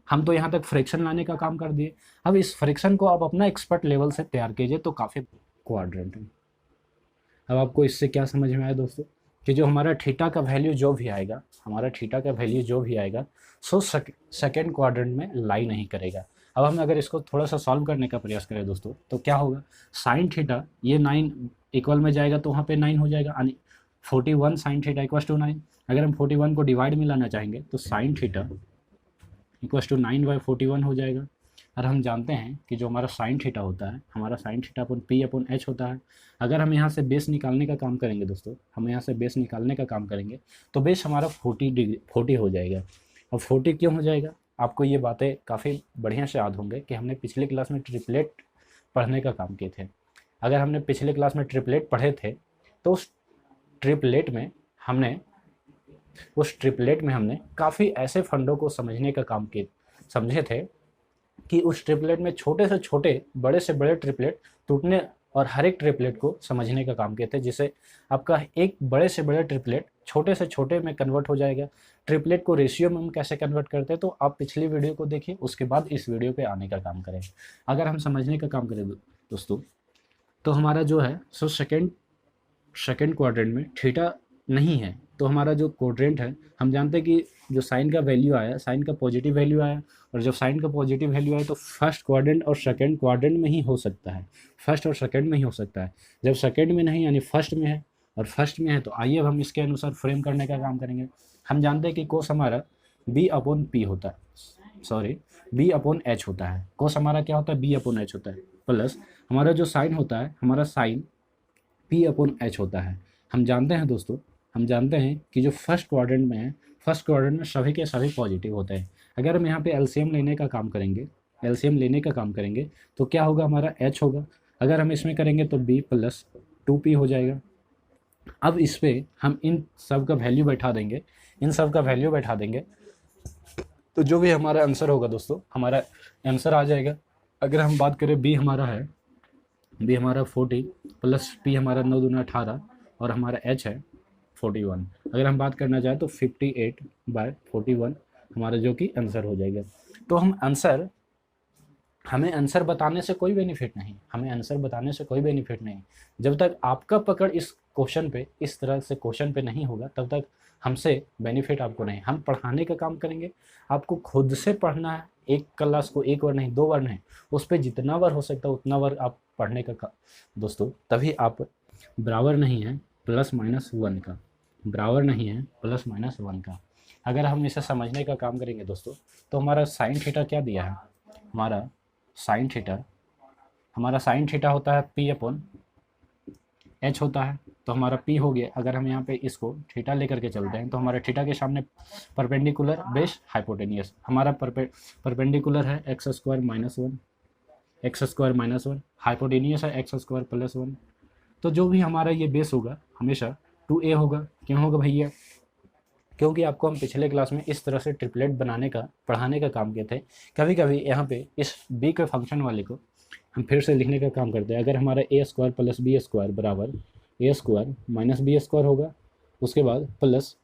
हम तो यहाँ तक फ्रैक्शन लाने का काम कर दिए, अब इस फ्रैक्शन को आप अपना एक्सपर्ट लेवल से तैयार कीजिए तो काफ़ी क्वाड्रेंट है। अब आपको इससे क्या समझ में आया दोस्तों, कि जो हमारा थीटा का वैल्यू जो भी आएगा, सो सेकेंड क्वाड्रेंट में लाई नहीं करेगा। अब हम अगर इसको थोड़ा सा सॉल्व करने का प्रयास करें दोस्तों, तो क्या होगा, साइन थीटा ये 9 इक्वल में जाएगा तो वहाँ पे 9 हो जाएगा, यानी 41 साइन थीटा इक्वस टू 9। अगर हम 41 को डिवाइड में लाना चाहेंगे तो साइन थीटा इक्वस टू 9/41 हो जाएगा। और हम जानते हैं कि जो हमारा साइन थीटा होता है, हमारा साइन थीटा अपन P/H होता है। अगर हम यहाँ से बेस निकालने का काम करेंगे दोस्तों, तो बेस हमारा 40 हो जाएगा। और 40 क्यों हो जाएगा, आपको ये बातें काफ़ी बढ़िया से याद होंगे कि हमने पिछले क्लास में ट्रिपलेट पढ़ने का काम किए थे। अगर हमने पिछले क्लास में ट्रिपलेट पढ़े थे तो उस ट्रिपलेट में हमने काफ़ी ऐसे फंडों को समझने का काम समझे थे कि उस ट्रिपलेट में छोटे से छोटे, बड़े से बड़े ट्रिपलेट टूटने और हर एक ट्रिपलेट को समझने का काम किए थे, जिससे आपका एक बड़े से बड़े ट्रिपलेट छोटे से छोटे में कन्वर्ट हो जाएगा। ट्रिपलेट को रेशियो में हम कैसे कन्वर्ट करते हैं, तो आप पिछली वीडियो को देखिए, उसके बाद इस वीडियो पे आने का काम करें। अगर हम समझने का काम करें दोस्तों, तो हमारा जो है सो सेकेंड क्वाड्रेंट में थीटा नहीं है, तो हमारा जो क्वाड्रेंट है, हम जानते हैं कि जो साइन का वैल्यू आया, साइन का पॉजिटिव वैल्यू आया, और जब साइन का पॉजिटिव वैल्यू आया तो फर्स्ट क्वाड्रेंट और सेकंड क्वाड्रेंट में ही हो सकता है, जब सेकंड में नहीं यानी फर्स्ट में है, और फर्स्ट में है तो आइए अब हम इसके अनुसार फ्रेम करने का काम करेंगे। हम जानते हैं कि कोस हमारा B/H होता है। कोस हमारा क्या होता है, B/H होता है, प्लस हमारा जो साइन होता है, हमारा साइन P/H होता है। हम जानते हैं कि जो फर्स्ट क्वाड्रेंट में सभी के सभी पॉजिटिव होते हैं। अगर हम यहाँ पे एलसीएम लेने का काम करेंगे तो क्या होगा, हमारा H होगा। अगर हम इसमें करेंगे तो B+2P हो जाएगा। अब इस पे हम इन सब का वैल्यू बैठा देंगे, तो जो भी हमारा आंसर होगा दोस्तों, हमारा आंसर आ जाएगा। अगर हम बात करें बी हमारा है, बी हमारा 40 प्लस पी हमारा 9 दूना 18 और हमारा एच है 41। अगर हम बात करना चाहें तो 58/41 हमारा जो कि आंसर हो जाएगा। तो हमें आंसर बताने से कोई बेनिफिट नहीं, हमें आंसर बताने से कोई बेनिफिट नहीं। जब तक आपका पकड़ इस क्वेश्चन पे, इस तरह से क्वेश्चन पे नहीं होगा, तब तक हमसे बेनिफिट आपको नहीं। हम पढ़ाने का काम करेंगे, आपको खुद से पढ़ना है। एक क्लास को एक बार नहीं, 2 बार नहीं, उस पर जितना बार हो सकता है उतना बार आप पढ़ने का दोस्तों, तभी आप बराबर नहीं है +-1 का, बराबर नहीं है +-1 का। अगर हम इसे समझने का काम करेंगे दोस्तों, तो हमारा साइन थीटा क्या दिया है, हमारा साइन थीटा होता है P/H होता है। तो हमारा P हो गया। अगर हम यहाँ पे इसको थीटा लेकर के चलते हैं तो हमारे थीटा के सामने परपेंडिकुलर बेस हाइपोटेनियस, हमारा परपेंडिकुलर है x² - 1 हाइपोटेनियस है x² + 1। तो जो भी हमारा ये बेस होगा हमेशा 2a होगा। क्यों होगा भैया? क्योंकि आपको हम पिछले क्लास में इस तरह से ट्रिपलेट बनाने का, पढ़ाने का काम किए थे। कभी कभी यहाँ पे इस b के फंक्शन वाले को हम फिर से लिखने का काम करते हैं। अगर हमारा a² + b² बराबर a² - b² होगा, उसके बाद प्लस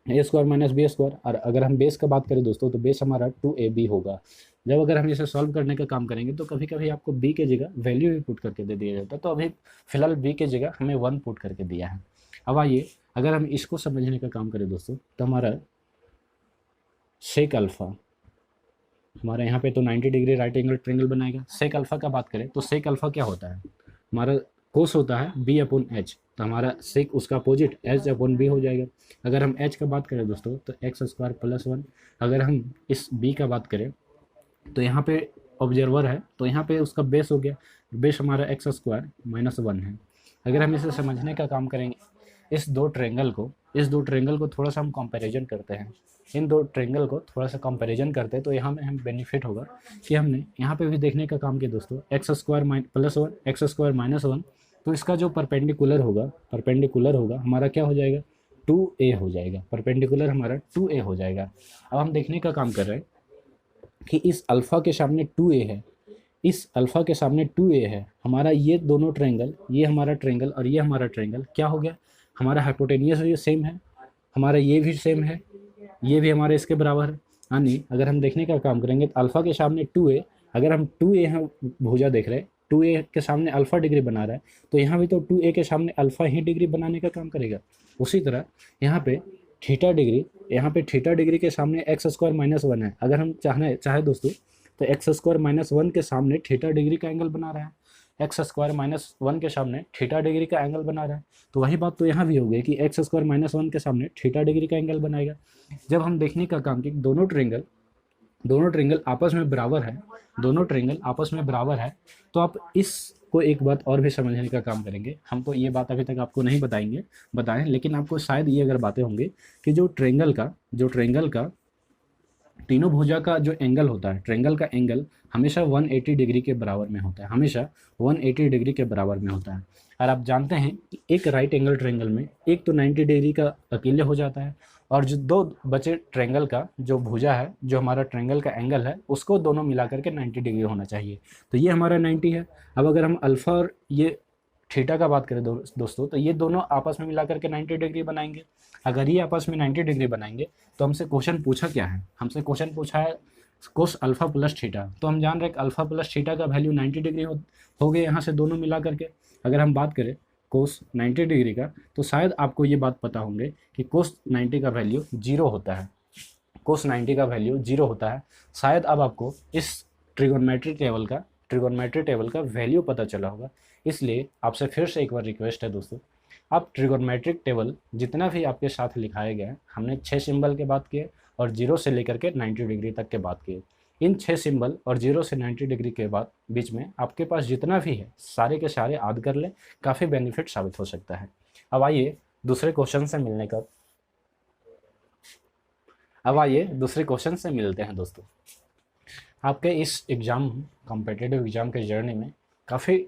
a² - b²। और अगर हम बेस का बात करें दोस्तों, तो बेस हमारा 2ab होगा। जब अगर हम इसे सॉल्व करने का काम करेंगे तो कभी कभी आपको b के जगह वैल्यू भी पुट करके दे दिया जाता है। तो अभी फिलहाल b के जगह हमें 1 पुट करके दिया है। अब आइए, अगर हम इसको समझने का काम करें दोस्तों, तो हमारा सेक अल्फ़ा, हमारे यहाँ पे तो 90 डिग्री राइट एंगल ट्रायंगल बनाएगा। सेक अल्फ़ा का बात करें तो सेक अल्फ़ा क्या होता है, हमारा कोस होता है b/h। तो हमारा सेक उसका अपोजिट h/b हो जाएगा। अगर हम h का बात करें दोस्तों तो x² + 1। अगर हम इस b का बात करें तो यहाँ पे ऑब्जर्वर है, तो यहाँ पे उसका बेस हो गया, बेस हमारा x² - 1 है। अगर हम इसे समझने का काम करेंगे, इस दो ट्रायंगल को थोड़ा सा हम कंपैरिजन करते हैं, इन दो ट्रायंगल को थोड़ा सा कंपैरिजन करते हैं, तो यहाँ में हम बेनिफिट होगा कि हमने यहाँ पे भी देखने का काम किया दोस्तों, x² + 1 x² - 1। तो इसका जो परपेंडिकुलर होगा हमारा क्या हो जाएगा, 2a हो जाएगा। परपेंडिकुलर हमारा 2a हो जाएगा। अब हम देखने का काम कर रहे हैं कि इस अल्फ़ा के सामने 2a है, इस अल्फ़ा के सामने 2a है। हमारा ये दोनों ट्रायंगल, ये हमारा ट्रायंगल और ये हमारा ट्रायंगल क्या हो गया, हमारा हाइपोटेनियस ये सेम है, हमारा ये भी सेम है, ये भी हमारे इसके बराबर है। यानी अगर हम देखने का काम करेंगे तो अल्फ़ा के सामने 2a, अगर हम 2a यहाँ भुजा देख रहे हैं, 2a के सामने अल्फ़ा डिग्री बना रहा है, तो यहाँ भी तो 2a के सामने अल्फ़ा ही डिग्री बनाने का काम करेगा। उसी तरह यहाँ पे थीटा डिग्री के सामने x² - 1 है। अगर हम चाहे दोस्तों तो x² - 1 के सामने थीटा डिग्री का एंगल बना रहा है, x² - 1 के सामने थीटा डिग्री का एंगल बना रहा है। तो वही बात तो यहाँ भी हो गई कि x² - 1 के सामने थीटा डिग्री का एंगल बनाएगा। जब हम देखने का काम कि दोनों ट्रायंगल आपस में बराबर है, तो आप इसको एक बात और भी समझने का काम करेंगे। हम तो ये बात अभी तक आपको नहीं बताएं, लेकिन आपको शायद ये अगर बातें होंगी कि जो ट्रायंगल का तीनों भुजा का जो एंगल होता है, ट्रायंगल का एंगल हमेशा 180 डिग्री के बराबर में होता है, हमेशा 180 डिग्री के बराबर में होता है। और आप जानते हैं कि एक राइट एंगल ट्रायंगल में एक तो 90 डिग्री का अकेले हो जाता है, और जो दो बचे ट्रायंगल का जो भुजा है, जो हमारा ट्रायंगल का एंगल है, उसको दोनों मिला करके 90 डिग्री होना चाहिए। तो ये हमारा 90 है। अब अगर हम अल्फ़ा और ये थीटा का बात करें दोस्तों, तो ये दोनों आपस में मिला करके 90 डिग्री बनाएंगे। अगर ये आपस में 90 डिग्री बनाएंगे तो हमसे क्वेश्चन पूछा क्या है, हमसे क्वेश्चन पूछा है कोस अल्फ़ा प्लस थीटा। तो हम जान रहे हैं कि अल्फ़ा प्लस थीटा का वैल्यू 90 डिग्री हो गए यहाँ से दोनों मिला करके। अगर हम बात करें कोस 90 डिग्री का, तो शायद आपको ये बात पता होंगे कि कोस 90 का वैल्यू 0 होता है, कोस 90 का वैल्यू 0 होता है। शायद अब आपको इस ट्रिगोनोमेट्री टेबल का वैल्यू पता चला होगा। इसलिए आपसे फिर से एक बार रिक्वेस्ट है दोस्तों, आप ट्रिगोनोमेट्रिक टेबल जितना भी आपके साथ लिखाए गए हैं, हमने 6 सिंबल के बात किए और 0 से लेकर के 90 डिग्री तक के बात किए। इन 6 सिंबल और 0 से 90 डिग्री के बाद बीच में आपके पास जितना भी है सारे के सारे याद कर लें, काफ़ी बेनिफिट साबित हो सकता है। अब आइए दूसरे क्वेश्चन से मिलते हैं दोस्तों। आपके इस कॉम्पिटिटिव एग्ज़ाम के जर्नी में काफ़ी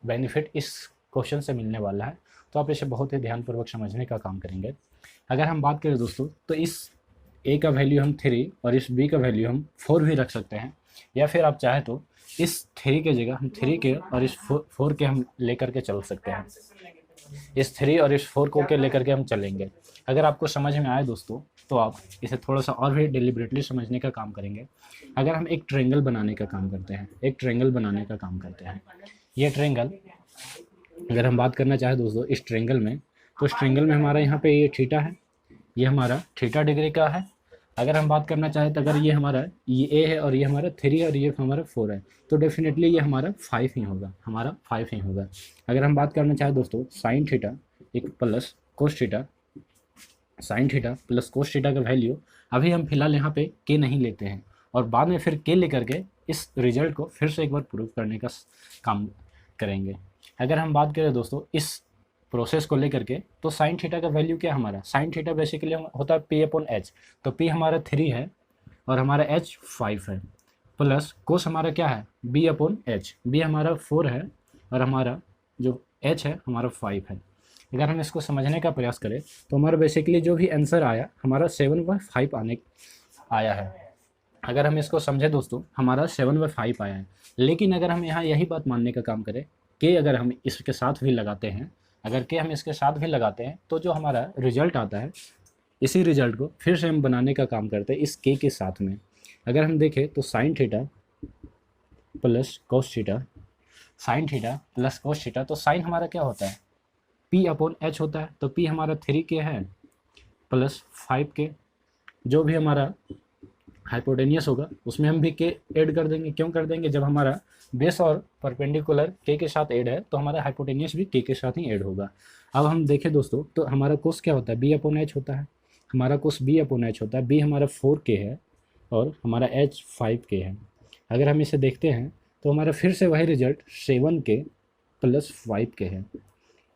बेनिफिट इस क्वेश्चन से मिलने वाला है, तो आप इसे बहुत ही ध्यानपूर्वक समझने का काम करेंगे। अगर हम बात करें दोस्तों, तो इस ए का वैल्यू हम 3 और इस बी का वैल्यू हम 4 भी रख सकते हैं, या फिर आप चाहे तो इस 3 के जगह हम 3 के और इस 4 के हम लेकर के चल सकते हैं। इस 3 और इस 4 को के लेकर के हम चलेंगे। अगर आपको समझ में आए दोस्तों तो आप इसे थोड़ा सा और भी डिलिबरेटली समझने का काम करेंगे। अगर हम एक ट्रायंगल बनाने का काम करते हैं, एक ट्रायंगल बनाने का काम करते हैं, ये ट्रायंगल अगर हम बात करना चाहें दोस्तों इस ट्रायंगल में, तो इस ट्रायंगल में हमारा यहाँ पे ये थीटा है, ये हमारा थीटा डिग्री का है। अगर हम बात करना चाहें तो अगर ये हमारा ये ए है और ये हमारा 3 और ये हमारा 4 है, तो डेफिनेटली ये हमारा 5 ही होगा, हमारा 5 ही होगा। अगर हम बात करना चाहें दोस्तों साइन थीटा एक plus cos theta, sine theta plus cos theta का वैल्यू अभी हम फिलहाल यहाँ पे के नहीं लेते हैं, और बाद में फिर के लेकर के इस रिजल्ट को फिर से एक बार प्रूव करने का काम करेंगे। अगर हम बात करें दोस्तों इस प्रोसेस को लेकर के, तो साइन थीटा का वैल्यू क्या हमारा, साइन थीटा बेसिकली होता है पी अपॉन एच, तो पी हमारा 3 है और हमारा एच 5 है, प्लस कोस हमारा क्या है बी अपॉन एच, बी हमारा 4 है और हमारा जो एच है हमारा 5 है। अगर हम इसको समझने का प्रयास करें तो हमारा बेसिकली जो भी आंसर आया हमारा 7/5 आया है। अगर हम इसको समझे दोस्तों हमारा 7/5 आया है। लेकिन अगर हम यहाँ यही बात मानने का काम करें कि अगर हम इसके साथ भी लगाते हैं, अगर के हम इसके साथ भी लगाते हैं, तो जो हमारा रिजल्ट आता है इसी रिजल्ट को फिर से हम बनाने का काम करते हैं इस के साथ में। अगर हम देखें तो sine theta plus cos theta, sine theta plus cos theta, तो साइन हमारा क्या होता है पी अपॉन एच होता है, तो पी हमारा 3 के है प्लस 5 के, जो भी हमारा हाइपोटेनियस होगा उसमें हम भी के ऐड कर देंगे। क्यों कर देंगे, जब हमारा बेस और परपेंडिकुलर के साथ ऐड है तो हमारा हाइपोटेनियस भी के साथ ही ऐड होगा। अब हम देखें दोस्तों तो हमारा कोस क्या होता है बी अपॉन एच होता है, हमारा कोस बी अपॉन एच होता है, बी हमारा 4 के है और हमारा एच 5 के है। अगर हम इसे देखते हैं तो हमारा फिर से वही रिजल्ट 7 के प्लस 5 के है।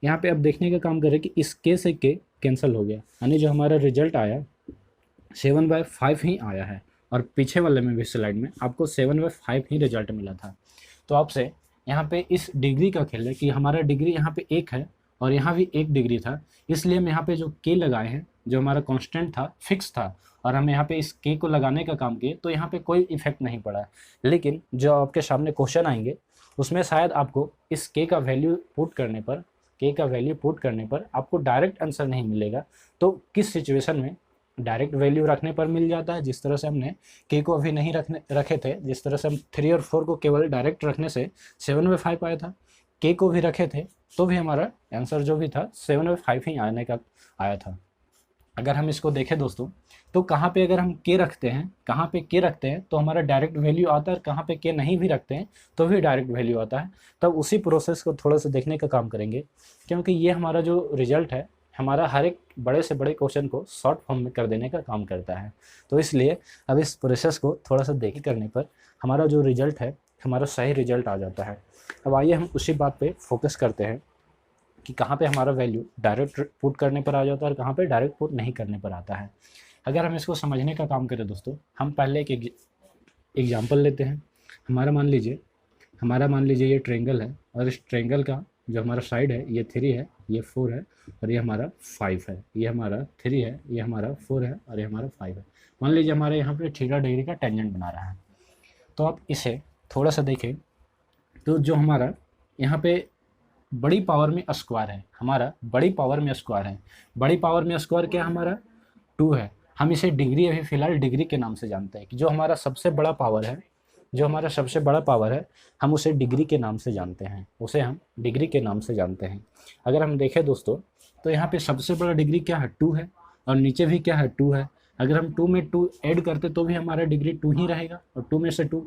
यहाँ पे अब देखने का काम करें कि इस के से के कैंसिल हो गया, यानी जो हमारा रिजल्ट आया 7/5 ही आया है, और पीछे वाले में भी स्लाइड में आपको 7/5 ही रिजल्ट मिला था। तो आपसे यहाँ पे इस डिग्री का खेल है कि हमारा डिग्री यहाँ पे 1 है और यहाँ भी 1 डिग्री था, इसलिए हम यहाँ पे जो के लगाए हैं, जो हमारा कांस्टेंट था फिक्स था, और हम यहाँ पे इस के को लगाने का काम किए तो यहाँ पे कोई इफेक्ट नहीं पड़ा। लेकिन जो आपके सामने क्वेश्चन आएंगे उसमें शायद आपको इस के का वैल्यू पुट करने पर, के का वैल्यू पुट करने पर आपको डायरेक्ट आंसर नहीं मिलेगा। तो किस सिचुएशन में डायरेक्ट वैल्यू रखने पर मिल जाता है, जिस तरह से हमने के को अभी नहीं रखे थे, जिस तरह से हम 3 और 4 को केवल डायरेक्ट रखने से 7/5 आया था, के को भी रखे थे तो भी हमारा आंसर जो भी था 7/5 ही आने का आया था। अगर हम इसको देखें दोस्तों तो कहाँ पे अगर हम के रखते हैं, कहाँ पे के रखते हैं तो हमारा डायरेक्ट वैल्यू आता है, कहाँ पे के नहीं भी रखते हैं तो भी डायरेक्ट वैल्यू आता है। तब उसी प्रोसेस को थोड़ा सा देखने का काम करेंगे, क्योंकि ये हमारा जो रिजल्ट है हमारा हर एक बड़े से बड़े क्वेश्चन को शॉर्ट फॉर्म में कर देने का काम करता है। तो इसलिए अब इस प्रोसेस को थोड़ा सा देखे करने पर हमारा जो रिजल्ट है हमारा सही रिजल्ट आ जाता है। अब आइए हम उसी बात पे फोकस करते हैं कि कहाँ पे हमारा वैल्यू डायरेक्ट पुट करने पर आ जाता है और कहाँ पे डायरेक्ट पुट नहीं करने पर आता है। अगर हम इसको समझने का काम करें दोस्तों, हम पहले एक एग्जाम्पल लेते हैं। हमारा मान लीजिए ये ट्रायंगल है, और इस ट्रायंगल का जो हमारा साइड है ये 3 है, ये 4 है और ये हमारा 5 है, ये हमारा 3 है, ये हमारा 4 है और ये हमारा 5 है। मान लीजिए हमारे यहाँ पे थीटा डिग्री का टेंजेंट बना रहा है। तो आप इसे थोड़ा सा देखें तो जो हमारा यहाँ पे बड़ी पावर में स्क्वायर है, हमारा बड़ी पावर में स्क्वायर है, बड़ी पावर में स्क्वायर क्या हमारा 2 है। हम इसे डिग्री अभी फ़िलहाल डिग्री के नाम से जानते हैं कि जो हमारा सबसे बड़ा पावर है, जो हमारा सबसे बड़ा पावर है हम उसे डिग्री के नाम से जानते हैं, उसे हम डिग्री के नाम से जानते हैं। अगर हम देखें दोस्तों तो यहाँ पे सबसे बड़ा डिग्री क्या है 2 है, और नीचे भी क्या है 2 है। अगर हम 2 में 2 ऐड करते तो भी हमारा डिग्री 2 ही रहेगा, और 2 में से 2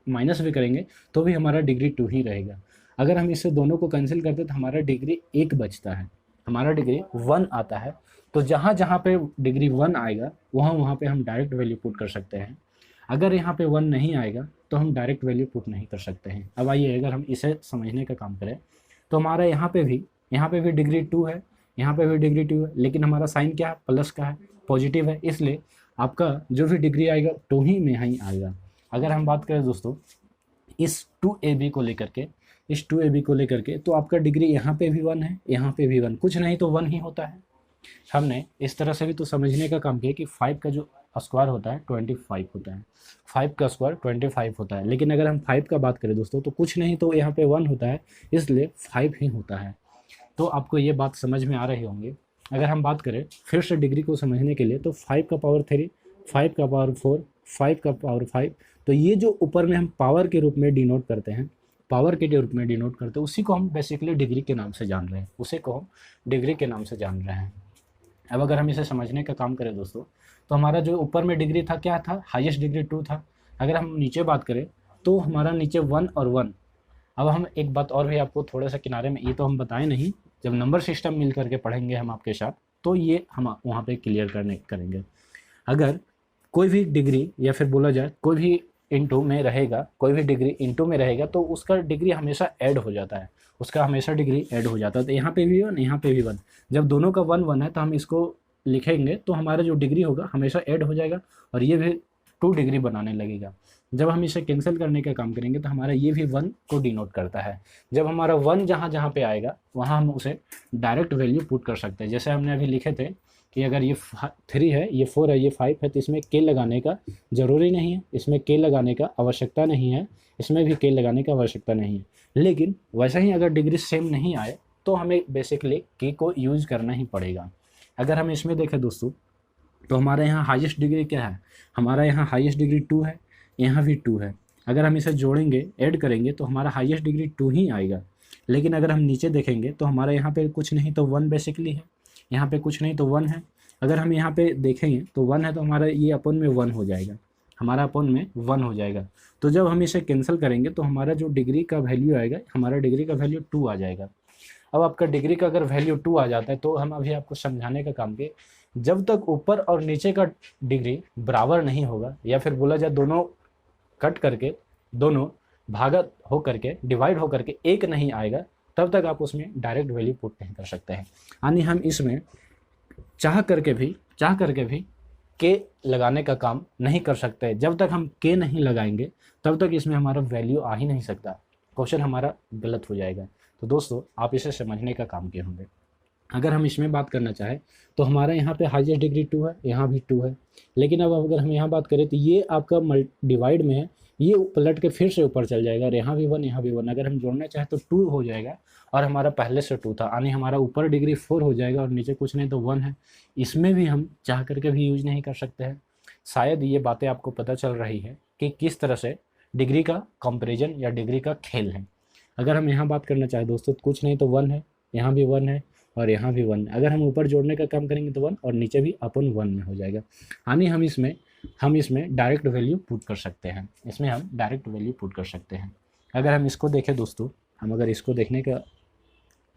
माइनस भी करेंगे तो भी हमारा डिग्री 2 ही रहेगा। अगर हम इसे दोनों को कैंसिल करते तो हमारा डिग्री 1 बचता है, हमारा डिग्री 1 आता है। तो जहाँ जहाँ पे डिग्री 1 आएगा वहाँ पे हम डायरेक्ट वैल्यू पुट कर सकते हैं। अगर यहाँ पे 1 नहीं आएगा तो हम डायरेक्ट वैल्यू पुट नहीं कर सकते हैं। अब आइए अगर हम इसे समझने का काम करें तो हमारा यहाँ पे भी डिग्री 2 है, यहाँ पे भी डिग्री 2 है, लेकिन हमारा साइन क्या है प्लस का है, पॉजिटिव है, इसलिए आपका जो भी डिग्री आएगा 2 ही में ही आएगा। अगर हम बात करें दोस्तों इस 2ab को लेकर के, इस 2ab को लेकर के, तो आपका डिग्री यहाँ पे भी 1 है, यहाँ पे भी 1, कुछ नहीं तो 1 ही होता है। हमने इस तरह से भी तो समझने का काम किया कि 5 का जो स्क्वायर होता है 25 होता है, 5 का स्क्वायर 25 होता है। लेकिन अगर हम 5 का बात करें दोस्तों तो कुछ नहीं तो यहाँ पे 1 होता है, इसलिए 5 ही होता है। तो आपको ये बात समझ में आ रही होंगी। अगर हम बात करें फिर से डिग्री को समझने के लिए तो 5 का पावर 3, 5 का पावर 4, 5 का पावर 5, तो ये जो ऊपर में हम पावर के रूप में डिनोट करते हैं, पावर के रूप में डिनोट करते हैं, उसी को हम बेसिकली डिग्री के नाम से जान रहे हैं, उसी को हम डिग्री के नाम से जान रहे हैं। अब अगर हम इसे समझने का काम करें दोस्तों तो हमारा जो ऊपर में डिग्री था क्या था, हाईएस्ट डिग्री 2 था। अगर हम नीचे बात करें तो हमारा नीचे 1 और 1। अब हम एक बात और भी आपको थोड़ा सा किनारे में, ये तो हम बताएं नहीं, जब नंबर सिस्टम मिल करके पढ़ेंगे हम आपके साथ तो ये हम वहाँ पे क्लियर करेंगे। अगर कोई भी डिग्री या फिर बोला जाए कोई भी इंटू में रहेगा, कोई भी डिग्री इंटू में रहेगा तो उसका डिग्री हमेशा ऐड हो जाता है, उसका हमेशा डिग्री ऐड हो जाता है। तो यहाँ पे भी 1, यहाँ पे भी 1, जब दोनों का 1 1 है तो हम इसको लिखेंगे तो हमारा जो डिग्री होगा हमेशा ऐड हो जाएगा और ये भी 2 डिग्री बनाने लगेगा। जब हम इसे कैंसिल करने का काम करेंगे तो हमारा ये भी 1 को डिनोट करता है। जब हमारा 1 जहाँ जहाँ पे आएगा वहाँ हम उसे डायरेक्ट वैल्यू पुट कर सकते हैं। जैसे हमने अभी लिखे थे कि अगर ये 3 है, ये 4 है, ये 5 है, तो इसमें के लगाने का ज़रूरी नहीं है, इसमें के लगाने का आवश्यकता नहीं है, इसमें भी के लगाने का आवश्यकता नहीं है। लेकिन वैसा ही अगर डिग्री सेम नहीं आए तो हमें बेसिकली के को यूज़ करना ही पड़ेगा। अगर हम इसमें देखें दोस्तों तो हमारे यहाँ हाईएस्ट डिग्री क्या है, हमारा यहाँ हाईएस्ट डिग्री 2 है, यहाँ भी 2 है। अगर हम इसे जोड़ेंगे, ऐड करेंगे तो हमारा हाईएस्ट डिग्री 2 ही आएगा। लेकिन अगर हम नीचे देखेंगे तो हमारा यहाँ पे कुछ नहीं तो 1 बेसिकली है, यहाँ पे कुछ नहीं तो 1 है। अगर हम यहाँ पे देखेंगे तो 1 है तो हमारा ये अपन में 1 हो जाएगा, हमारा अपन में 1 हो जाएगा। तो जब हम इसे कैंसिल करेंगे तो हमारा जो डिग्री का वैल्यू आएगा, हमारा डिग्री का वैल्यू 2 आ जाएगा। अब आपका डिग्री का अगर वैल्यू 2 आ जाता है तो हम अभी आपको समझाने का काम किए, जब तक ऊपर और नीचे का डिग्री बराबर नहीं होगा या फिर बोला जाए दोनों कट करके, दोनों भागत हो करके, डिवाइड हो करके एक नहीं आएगा, तब तक आप उसमें डायरेक्ट वैल्यू पुट नहीं कर सकते हैं। यानी हम इसमें चाह करके भी के लगाने का काम नहीं कर सकते। जब तक हम के नहीं लगाएंगे तब तक इसमें हमारा वैल्यू आ ही नहीं सकता, क्वेश्चन हमारा गलत हो जाएगा। तो दोस्तों आप इसे समझने का काम किए होंगे। अगर हम इसमें बात करना चाहें तो हमारा यहाँ पे हाईएस्ट डिग्री 2 है, यहाँ भी 2 है। लेकिन अब अगर हम यहाँ बात करें तो ये आपका डिवाइड में है, ये पलट के फिर से ऊपर चल जाएगा और यहाँ भी 1, यहाँ भी 1। अगर हम जोड़ना चाहें तो 2 हो जाएगा और हमारा पहले से 2 था, यानी हमारा ऊपर डिग्री 4 हो जाएगा और नीचे कुछ नहीं तो 1 है। इसमें भी हम चाह करके भी यूज नहीं कर सकते हैं। शायद ये बातें आपको पता चल रही है कि किस तरह से डिग्री का कंपेरिजन या डिग्री का खेल है। अगर हम यहाँ बात करना चाहें दोस्तों तो कुछ नहीं तो 1 है, यहाँ भी 1 है और यहाँ भी 1 है। अगर हम ऊपर जोड़ने का काम करेंगे तो 1 और नीचे भी अपन 1 में हो जाएगा। यानी हम इसमें डायरेक्ट वैल्यू पुट कर सकते हैं, इसमें हम डायरेक्ट वैल्यू पुट कर सकते हैं। अगर हम इसको देखें दोस्तों, हम अगर इसको देखने का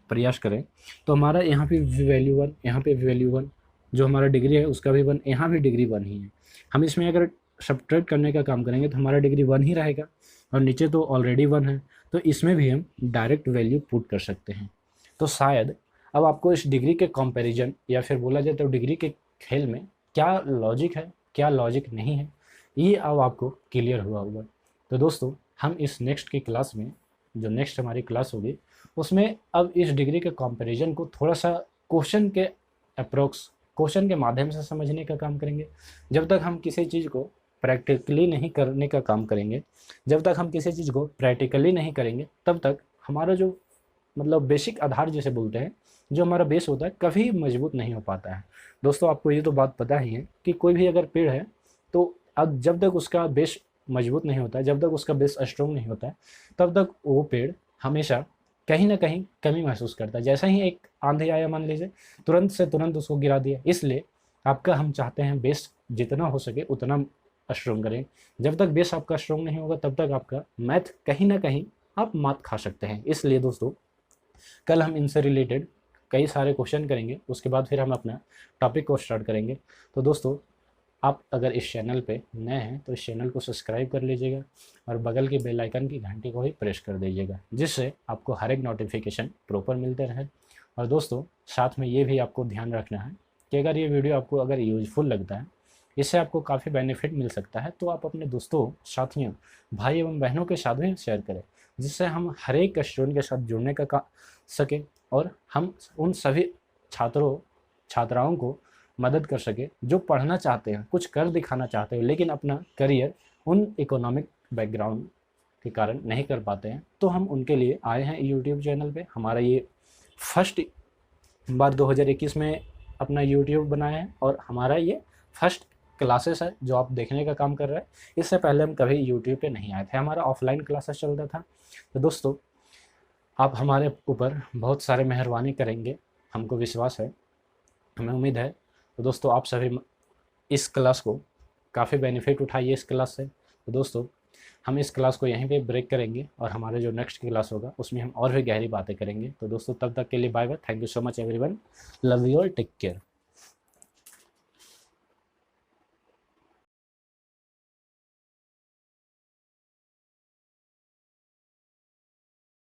प्रयास करें तो हमारा यहाँ पे वैल्यू 1, यहाँ पे वैल्यू 1, जो हमारा डिग्री है उसका भी 1, यहाँ भी डिग्री 1 ही है। हम इसमें अगर सब्ट्रैक्ट करने का काम करेंगे तो हमारा डिग्री 1 ही रहेगा और नीचे तो ऑलरेडी 1 है, तो इसमें भी हम डायरेक्ट वैल्यू पुट कर सकते हैं। तो शायद अब आपको इस डिग्री के कंपैरिजन या फिर बोला जाए तो डिग्री के खेल में क्या लॉजिक है, क्या लॉजिक नहीं है, ये अब आपको क्लियर हुआ होगा। तो दोस्तों हम इस नेक्स्ट की क्लास में, जो नेक्स्ट हमारी क्लास होगी उसमें अब इस डिग्री के कंपैरिजन को थोड़ा सा क्वेश्चन के अप्रोक्स, क्वेश्चन के माध्यम से समझने का काम करेंगे। जब तक हम किसी चीज़ को प्रैक्टिकली नहीं करने का काम करेंगे, जब तक हम किसी चीज़ को प्रैक्टिकली नहीं करेंगे तब तक हमारा जो मतलब बेसिक आधार जिसे बोलते हैं, जो हमारा बेस होता है, कभी मजबूत नहीं हो पाता है। दोस्तों आपको ये तो बात पता ही है कि कोई भी अगर पेड़ है तो अब जब तक उसका बेस मजबूत नहीं होता है, जब तक उसका बेस स्ट्रॉन्ग नहीं होता है, तब तक वो पेड़ हमेशा कहीं ना कहीं कमी महसूस करता है। जैसा ही एक आंधी आया मान लीजिए, तुरंत से तुरंत उसको गिरा दिया। इसलिए आपका हम चाहते हैं बेस जितना हो सके उतना स्ट्रॉन्ग करें। जब तक बेस आपका स्ट्रॉन्ग नहीं होगा तब तक आपका मैथ कहीं ना कहीं आप मात खा सकते हैं। इसलिए दोस्तों कल हम इनसे रिलेटेड कई सारे क्वेश्चन करेंगे, उसके बाद फिर हम अपना टॉपिक को स्टार्ट करेंगे। तो दोस्तों आप अगर इस चैनल पे नए हैं तो इस चैनल को सब्सक्राइब कर लीजिएगा और बगल की बेल आइकन की घंटी को ही प्रेस कर दीजिएगा, जिससे आपको हर एक नोटिफिकेशन प्रॉपर मिलते रहे। और दोस्तों साथ में ये भी आपको ध्यान रखना है कि अगर ये वीडियो आपको अगर यूजफुल लगता है, इससे आपको काफ़ी बेनिफिट मिल सकता है, तो आप अपने दोस्तों, साथियों, भाई एवं बहनों के साथ भी शेयर करें, जिससे हम हर एक स्टूडेंट के साथ जुड़ने का सके और हम उन सभी छात्रों छात्राओं को मदद कर सके जो पढ़ना चाहते हैं, कुछ कर दिखाना चाहते हैं, लेकिन अपना करियर उन इकोनॉमिक बैकग्राउंड के कारण नहीं कर पाते हैं, तो हम उनके लिए आए हैं यूट्यूब चैनल पे। हमारा ये फर्स्ट बार 2021 में अपना यूट्यूब बनाया है और हमारा ये फर्स्ट क्लासेस है जो आप देखने का काम कर रहे हैं। इससे पहले हम कभी यूट्यूब पे नहीं आए थे, हमारा ऑफलाइन क्लासेस चलता था। तो दोस्तों आप हमारे ऊपर बहुत सारे मेहरबानी करेंगे, हमको विश्वास है, हमें उम्मीद है। तो दोस्तों आप सभी इस क्लास को काफ़ी बेनिफिट उठाइए इस क्लास से। तो दोस्तों हम इस क्लास को यहीं पे ब्रेक करेंगे और हमारे जो नेक्स्ट क्लास होगा उसमें हम और भी गहरी बातें करेंगे। तो दोस्तों तब तक के लिए bye bye, thank you so much everyone, love you all, take care.